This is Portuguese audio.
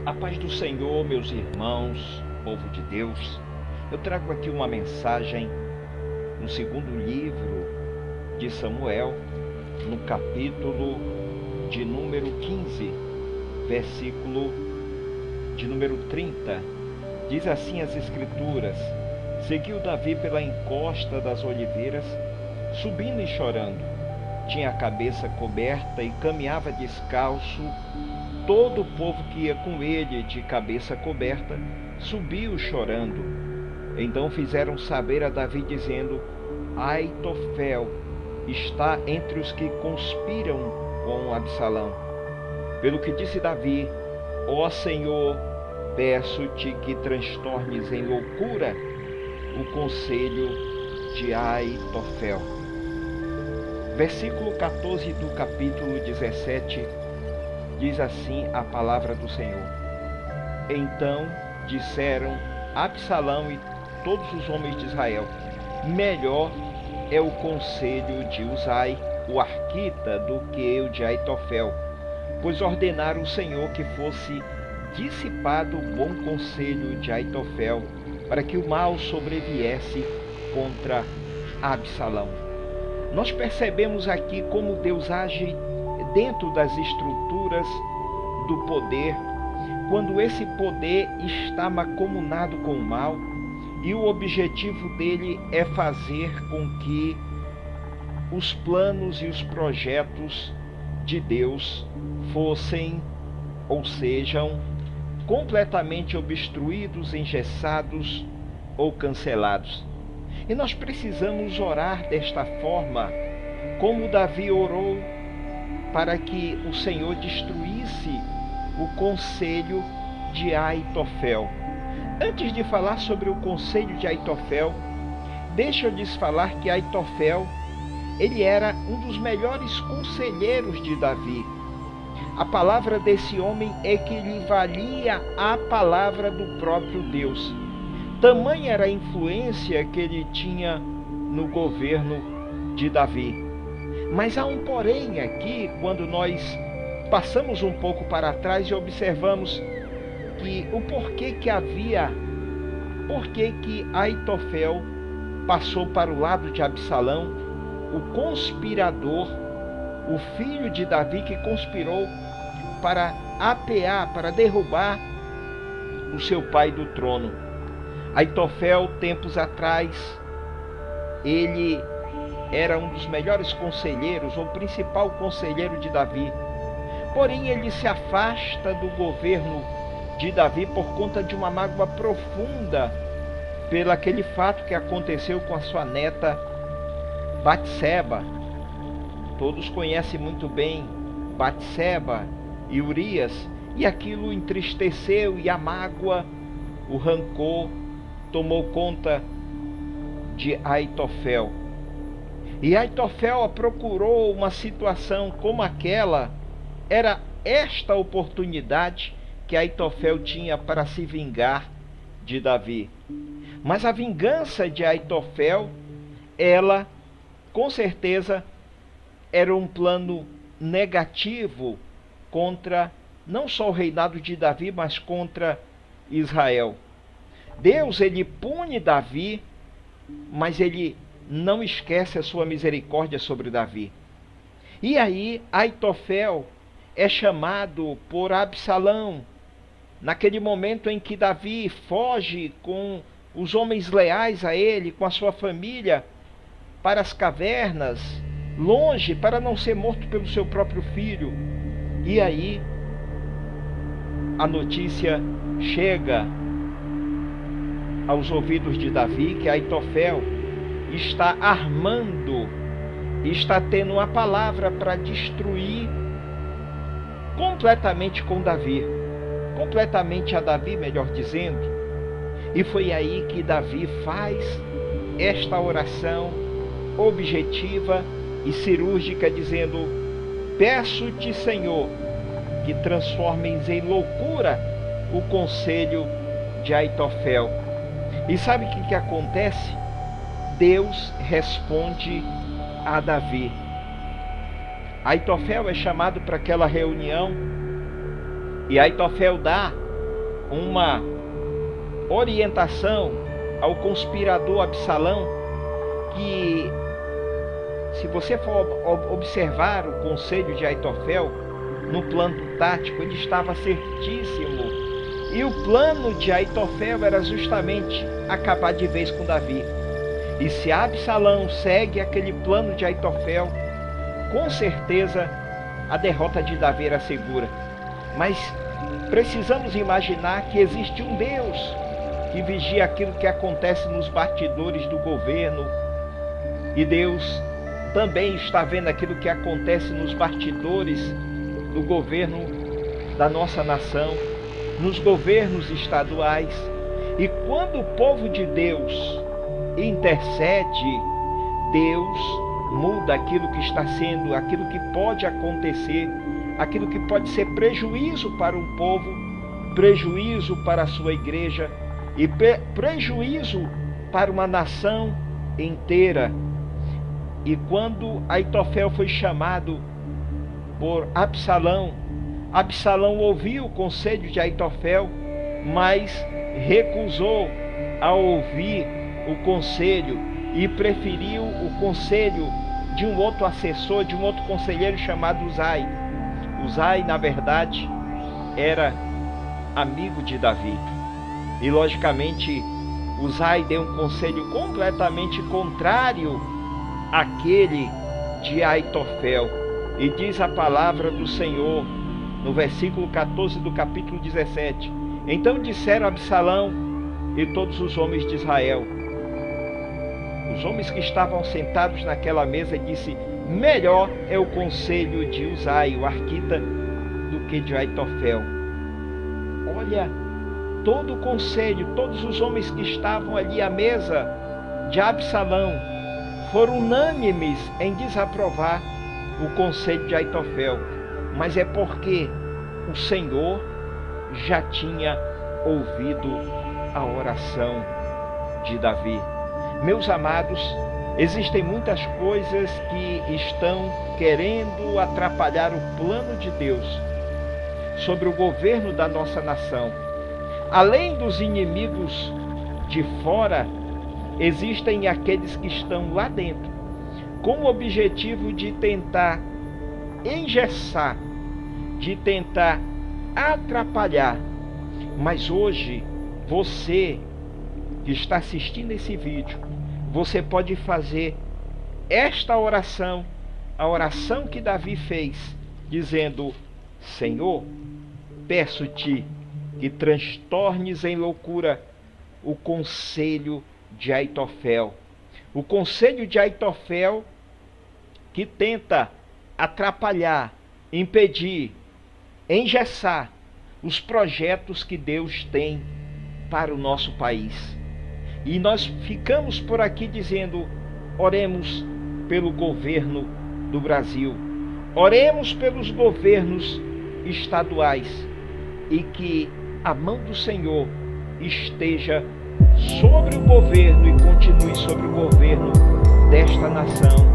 A paz do Senhor, meus irmãos, povo de Deus. Eu trago aqui uma mensagem no segundo livro de Samuel, no capítulo de número 15, versículo de número 30. Diz assim as Escrituras: Seguiu Davi pela encosta das oliveiras, subindo e chorando. Tinha a cabeça coberta e caminhava descalço. Todo o povo que ia com ele, de cabeça coberta, subiu chorando. Então fizeram saber a Davi, dizendo: Aitofel está entre os que conspiram com Absalão. Pelo que disse Davi: Ó Senhor, peço-te que transtornes em loucura o conselho de Aitofel. Versículo 14 do capítulo 17. Diz assim a palavra do Senhor: Então disseram Absalão e todos os homens de Israel: Melhor é o conselho de Uzai, o arquita, do que o de Aitofel, pois ordenaram o Senhor que fosse dissipado o bom conselho de Aitofel, para que o mal sobreviesse contra Absalão. Nós percebemos aqui como Deus age dentro das estruturas do poder, quando esse poder está mancomunado com o mal, e o objetivo dele é fazer com que os planos e os projetos de Deus fossem ou sejam completamente obstruídos, engessados ou cancelados. E nós precisamos orar desta forma, como Davi orou para que o Senhor destruísse o conselho de Aitofel. Antes de falar sobre o conselho de Aitofel, deixa eu lhes falar que Aitofel, ele era um dos melhores conselheiros de Davi. A palavra desse homem equivalia à palavra do próprio Deus. Tamanha era a influência que ele tinha no governo de Davi. Mas há um porém aqui, quando nós passamos um pouco para trás e observamos que o porquê que Aitofel passou para o lado de Absalão, o conspirador, o filho de Davi que conspirou para apear, para derrubar o seu pai do trono. Aitofel, tempos atrás, ele era um dos melhores conselheiros, ou principal conselheiro de Davi. Porém, ele se afasta do governo de Davi por conta de uma mágoa profunda pelo aquele fato que aconteceu com a sua neta Batseba. Todos conhecem muito bem Batseba e Urias, e aquilo entristeceu, e a mágoa, o rancor tomou conta de Aitofel. E Aitofel procurou uma situação como aquela. Era esta oportunidade que Aitofel tinha para se vingar de Davi. Mas a vingança de Aitofel, ela, com certeza, era um plano negativo contra não só o reinado de Davi, mas contra Israel. Deus, ele pune Davi, mas ele não esquece a sua misericórdia sobre Davi. E aí Aitofel é chamado por Absalão, naquele momento em que Davi foge com os homens leais a ele, com a sua família, para as cavernas, longe, para não ser morto pelo seu próprio filho. E aí a notícia chega aos ouvidos de Davi que Aitofel está armando, está tendo uma palavra para destruir completamente com Davi, completamente a Davi, melhor dizendo. E foi aí que Davi faz esta oração objetiva e cirúrgica, dizendo: Peço-te, Senhor, que transformes em loucura o conselho de Aitofel. E sabe o que acontece? Deus responde a Davi. Aitofel é chamado para aquela reunião, e Aitofel dá uma orientação ao conspirador Absalão, que, se você for observar o conselho de Aitofel, no plano tático, ele estava certíssimo. E o plano de Aitofel era justamente acabar de vez com Davi. E se Absalão segue aquele plano de Aitofel, com certeza a derrota de Davi era segura. Mas precisamos imaginar que existe um Deus que vigia aquilo que acontece nos bastidores do governo. E Deus também está vendo aquilo que acontece nos bastidores do governo da nossa nação, nos governos estaduais. E quando o povo de Deus intercede, Deus muda aquilo que está sendo, aquilo que pode acontecer, aquilo que pode ser prejuízo para um povo, prejuízo para a sua igreja e prejuízo para uma nação inteira. E quando Aitofel foi chamado por Absalão, Absalão ouviu o conselho de Aitofel, mas recusou a ouvir o conselho e preferiu o conselho de um outro assessor, de um outro conselheiro chamado Uzai. Uzai, na verdade, era amigo de Davi. E, logicamente, Uzai deu um conselho completamente contrário àquele de Aitofel. E diz a palavra do Senhor, no versículo 14 do capítulo 17. Então disseram Absalão e todos os homens de Israel, os homens que estavam sentados naquela mesa, disse: melhor é o conselho de Uzai, o arquita, do que de Aitofel. Olha, todo o conselho, todos os homens que estavam ali à mesa de Absalão foram unânimes em desaprovar o conselho de Aitofel, mas é porque o Senhor já tinha ouvido a oração de Davi. Meus amados, existem muitas coisas que estão querendo atrapalhar o plano de Deus sobre o governo da nossa nação. Além dos inimigos de fora, existem aqueles que estão lá dentro, com o objetivo de tentar engessar, de tentar atrapalhar. Mas hoje, você que está assistindo esse vídeo, você pode fazer esta oração, a oração que Davi fez, dizendo: Senhor, peço-te que transtornes em loucura o conselho de Aitofel. O conselho de Aitofel que tenta atrapalhar, impedir, engessar os projetos que Deus tem para o nosso país. E nós ficamos por aqui dizendo: oremos pelo governo do Brasil, oremos pelos governos estaduais, e que a mão do Senhor esteja sobre o governo e continue sobre o governo desta nação,